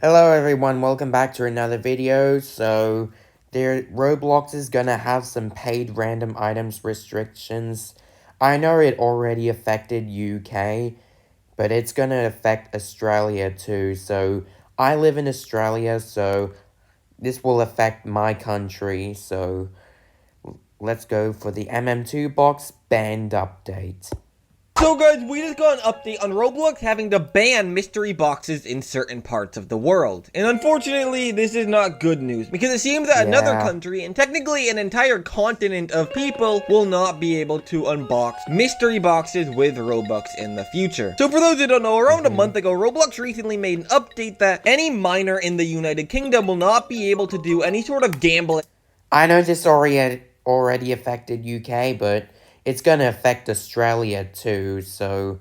Hello everyone, welcome back to another video. So, Roblox is gonna have some paid random items restrictions. I know it already affected UK, but it's gonna affect Australia too. So, I live in Australia, so this will affect my country. So, let's go for the MM2 box banned update. So guys, we just got an update on Roblox having to ban mystery boxes in certain parts of the world. And unfortunately, this is not good news because it seems that another country, and technically an entire continent of people, will not be able to unbox mystery boxes with Robux in the future. So for those who don't know, around a month ago, Roblox recently made an update that any miner in the United Kingdom will not be able to do any sort of gambling. I know this already affected UK, but it's gonna affect Australia too, so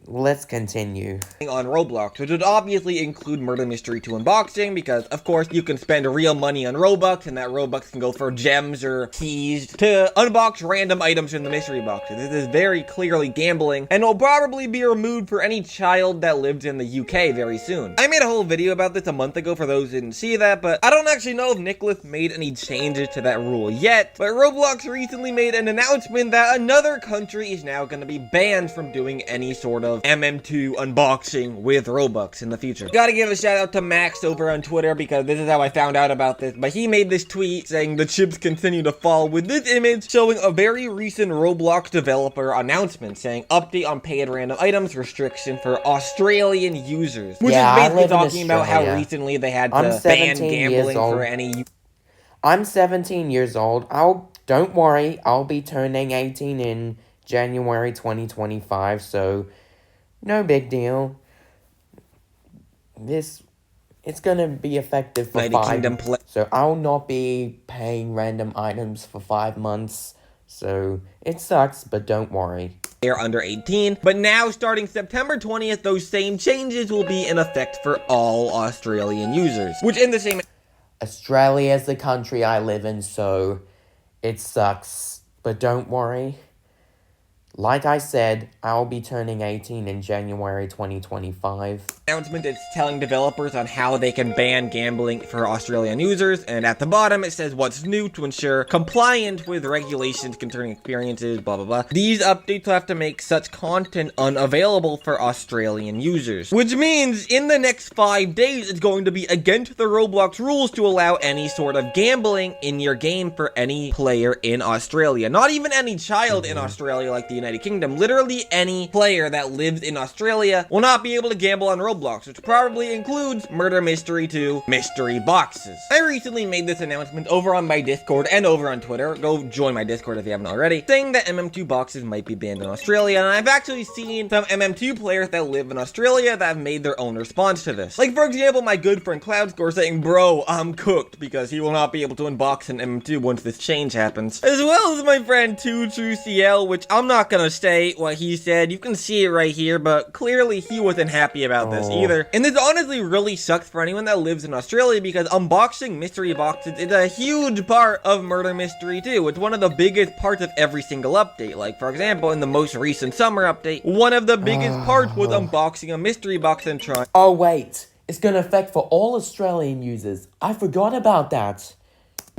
let's continue. On Roblox, which would obviously include Murder Mystery 2 unboxing, because of course you can spend real money on Robux, and that Robux can go for gems or keys to unbox random items in the mystery boxes. This is very clearly gambling, and will probably be removed for any child that lives in the UK very soon. I made a whole video about this a month ago for those who didn't see that, but I don't actually know if Nicholas made any changes to that rule yet, but Roblox recently made an announcement that another country is now going to be banned from doing any sort of MM2 unboxing with Robux in the future. Gotta give a shout out to Max over on Twitter because this is how I found out about this, but he made this tweet saying the chips continue to fall with this image showing a very recent Roblox developer announcement saying update on paid random items restriction for Australian users, which is basically talking about how recently they had to ban gambling for any. I'm 17 years old. Don't worry, I'll be turning 18 in January 2025, so no big deal. It's gonna be effective for 5 months. So I'll not be paying random items for 5 months. So it sucks, but don't worry. They're under 18, but now starting September 20th, those same changes will be in effect for all Australian users, which in the same... Australia is the country I live in, so it sucks, but don't worry. Like I said, I'll be turning 18 in January 2025. Announcement is telling developers on how they can ban gambling for Australian users, and at the bottom it says what's new to ensure compliance with regulations concerning experiences, blah blah blah. These updates will have to make such content unavailable for Australian users, which means in the next 5 days it's going to be against the Roblox rules to allow any sort of gambling in your game for any player in Australia. Not even any child in Australia like the United Kingdom. Literally any player that lives in Australia will not be able to gamble on Roblox, which probably includes Murder Mystery 2 mystery boxes. I recently made this announcement over on my Discord and over on Twitter. Go join my Discord if you haven't already, saying that MM2 boxes might be banned in Australia, and I've actually seen some MM2 players that live in Australia that have made their own response to this. Like for example, my good friend CloudScore saying, "Bro, I'm cooked," because he will not be able to unbox an MM2 once this change happens. As well as my friend 2TrueCL, which I'm not gonna state what he said. You can see it right here, but clearly he wasn't happy about this either. And this honestly really sucks for anyone that lives in Australia because unboxing mystery boxes is a huge part of Murder Mystery 2. It's one of the biggest parts of every single update. Like for example, in the most recent summer update, one of the biggest parts was unboxing a mystery box and trying. Oh wait, it's gonna affect for all Australian users. I forgot about that.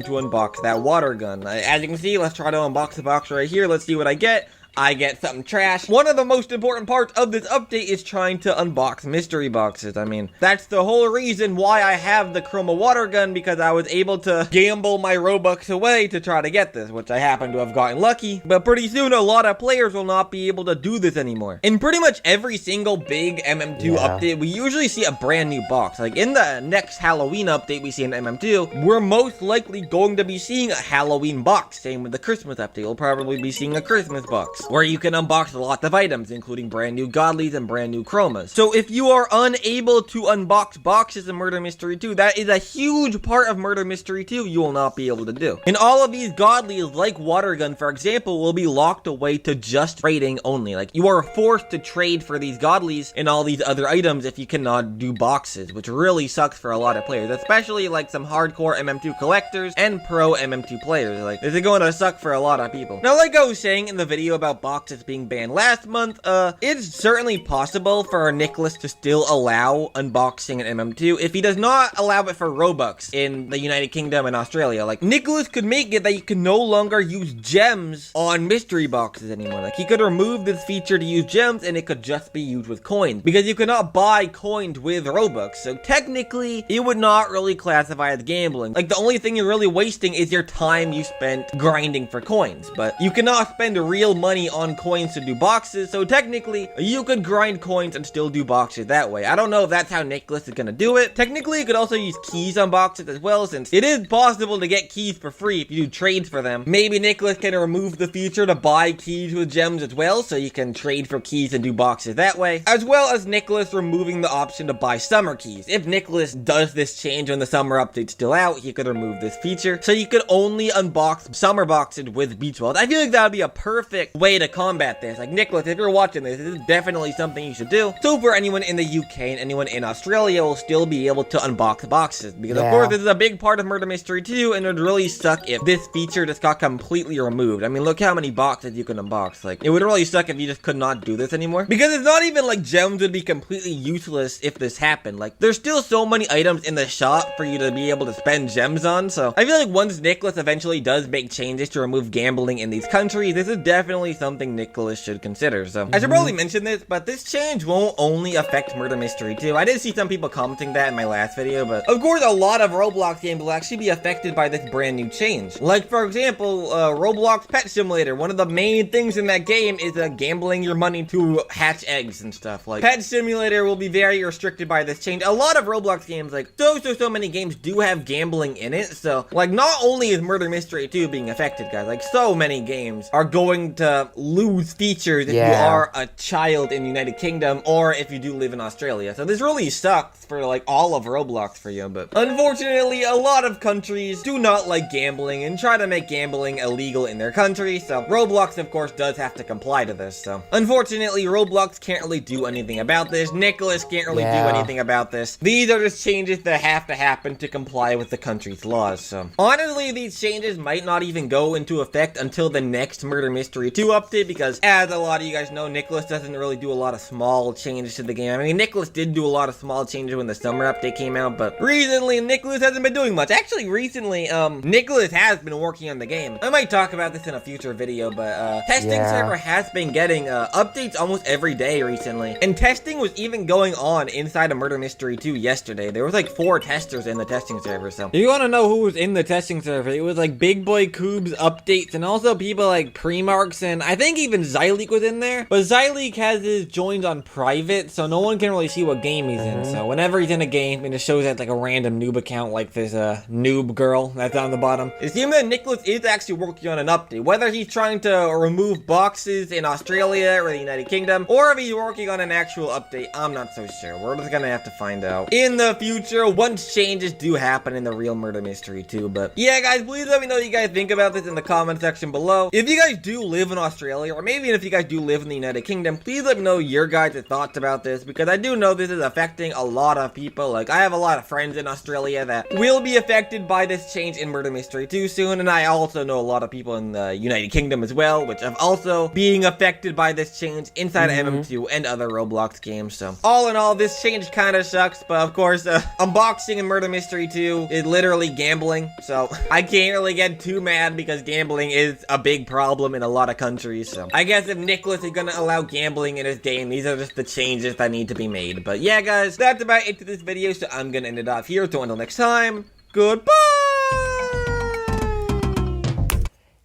To unbox that water gun. As you can see, let's try to unbox the box right here. Let's see what I get. I get something trash. One of the most important parts of this update is trying to unbox mystery boxes. I mean, that's the whole reason why I have the Chroma water gun, because I was able to gamble my Robux away to try to get this, which I happen to have gotten lucky. But pretty soon, a lot of players will not be able to do this anymore. In pretty much every single big MM2 update, we usually see a brand new box. Like in the next Halloween update we see in MM2, we're most likely going to be seeing a Halloween box. Same with the Christmas update, we'll probably be seeing a Christmas box, where you can unbox lots of items, including brand new godlies and brand new chromas. So if you are unable to unbox boxes in Murder Mystery 2, that is a huge part of Murder Mystery 2 you will not be able to do. And all of these godlies, like Water Gun, for example, will be locked away to just trading only. Like, you are forced to trade for these godlies and all these other items if you cannot do boxes, which really sucks for a lot of players, especially like some hardcore MM2 collectors and pro MM2 players. Like, this is going to suck for a lot of people. Now, like I was saying in the video about about boxes being banned last month, it's certainly possible for Nicholas to still allow unboxing in MM2 if he does not allow it for Robux in the United Kingdom and Australia. Like, Nicholas could make it that you can no longer use gems on mystery boxes anymore. Like, he could remove this feature to use gems and it could just be used with coins, because you cannot buy coins with Robux. So technically, it would not really classify as gambling. Like, the only thing you're really wasting is your time you spent grinding for coins, but you cannot spend real money on coins to do boxes, so technically, you could grind coins and still do boxes that way. I don't know if that's how Nicholas is gonna do it. Technically, you could also use keys on boxes as well, since it is possible to get keys for free if you do trades for them. Maybe Nicholas can remove the feature to buy keys with gems as well, so you can trade for keys and do boxes that way, as well as Nicholas removing the option to buy summer keys. If Nicholas does this change when the summer update's still out, he could remove this feature, so you could only unbox summer boxes with beach balls. I feel like that would be a perfect way to combat this. Like, Nicholas, if you're watching this is definitely something you should do. So for anyone in the UK and anyone in Australia will still be able to unbox boxes, because of course this is a big part of Murder Mystery 2, and it would really suck if this feature just got completely removed. I mean, look how many boxes you can unbox. Like, it would really suck if you just could not do this anymore, because it's not even like gems would be completely useless if this happened. Like, there's still so many items in the shop for you to be able to spend gems on, so I feel like once Nicholas eventually does make changes to remove gambling in these countries, this is definitely something Nicholas should consider. So I should probably mention this, but this change won't only affect Murder Mystery 2. I did see some people commenting that in my last video, but of course a lot of Roblox games will actually be affected by this brand new change. Like, for example, Roblox Pet Simulator. One of the main things in that game is gambling your money to hatch eggs and stuff. Like, Pet Simulator will be very restricted by this change. A lot of Roblox games, like so many games do have gambling in it, so like not only is Murder Mystery 2 being affected, guys, like so many games are going to lose features if you are a child in the United Kingdom or if you do live in Australia. So this really sucks for like all of Roblox for you, but unfortunately a lot of countries do not like gambling and try to make gambling illegal in their country, so Roblox of course does have to comply to this. So unfortunately Roblox can't really do anything about this. Nicholas can't really do anything about this. These are just changes that have to happen to comply with the country's laws. So honestly, these changes might not even go into effect until the next Murder Mystery 2 update, because as a lot of you guys know, Nicholas doesn't really do a lot of small changes to the game. I mean, Nicholas did do a lot of small changes when the summer update came out, but recently Nicholas hasn't been doing much. Actually, recently, Nicholas has been working on the game. I might talk about this in a future video, but testing server has been getting updates almost every day recently, and testing was even going on inside of Murder Mystery 2 yesterday. There was like 4 testers in the testing server. So if you want to know who was in the testing server, it was like Big Boy Coob's updates, and also people like Premarks, and I think even Zyleek was in there. But Zyleek has his joins on private, so no one can really see what game he's in. So whenever he's in a game, and it shows that like a random noob account, like this noob girl that's on the bottom. It seems that Nicholas is actually working on an update. Whether he's trying to remove boxes in Australia or the United Kingdom, or if he's working on an actual update, I'm not so sure. We're just gonna have to find out in the future once changes do happen in the real Murder Mystery 2. But yeah, guys, please let me know what you guys think about this in the comment section below. If you guys do live in Australia, or maybe if you guys do live in the United Kingdom, please let me know your guys' thoughts about this, because I do know this is affecting a lot of people. Like, I have a lot of friends in Australia that will be affected by this change in Murder Mystery 2 soon, and I also know a lot of people in the United Kingdom as well, which are also being affected by this change inside of MM2 and other Roblox games. So all in all, this change kind of sucks, but of course, unboxing in Murder Mystery 2 is literally gambling, so I can't really get too mad because gambling is a big problem in a lot of countries. So I guess if Nicholas is gonna allow gambling in his game, these are just the changes that need to be made. But yeah, guys, that's about it to this video, so I'm gonna end it off here. So until next time, goodbye!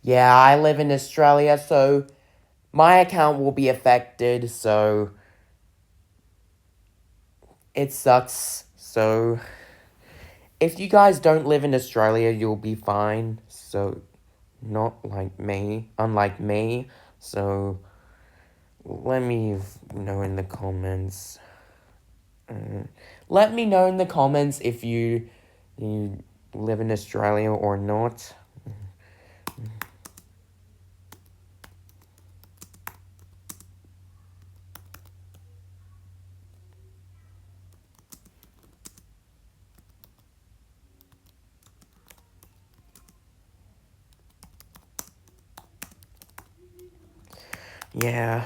Yeah, I live in Australia, so my account will be affected, so it sucks. So if you guys don't live in Australia, you'll be fine. So not like me, unlike me. So let me know in the comments. Let me know in the comments if you live in Australia or not. yeah.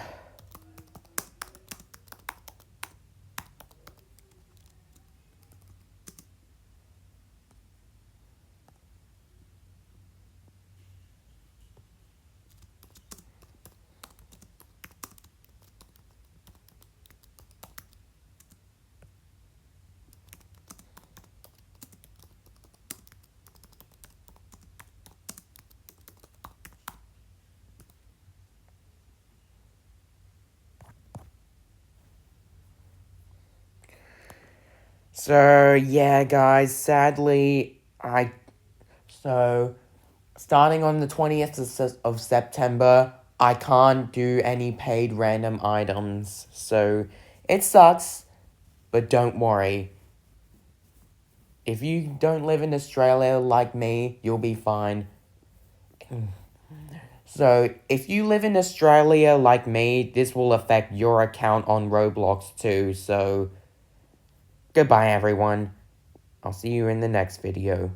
So, yeah, guys, sadly, so, starting on the 20th of September, I can't do any paid random items. So, it sucks, but don't worry. If you don't live in Australia like me, you'll be fine. So, if you live in Australia like me, this will affect your account on Roblox too. So, goodbye, everyone. I'll see you in the next video.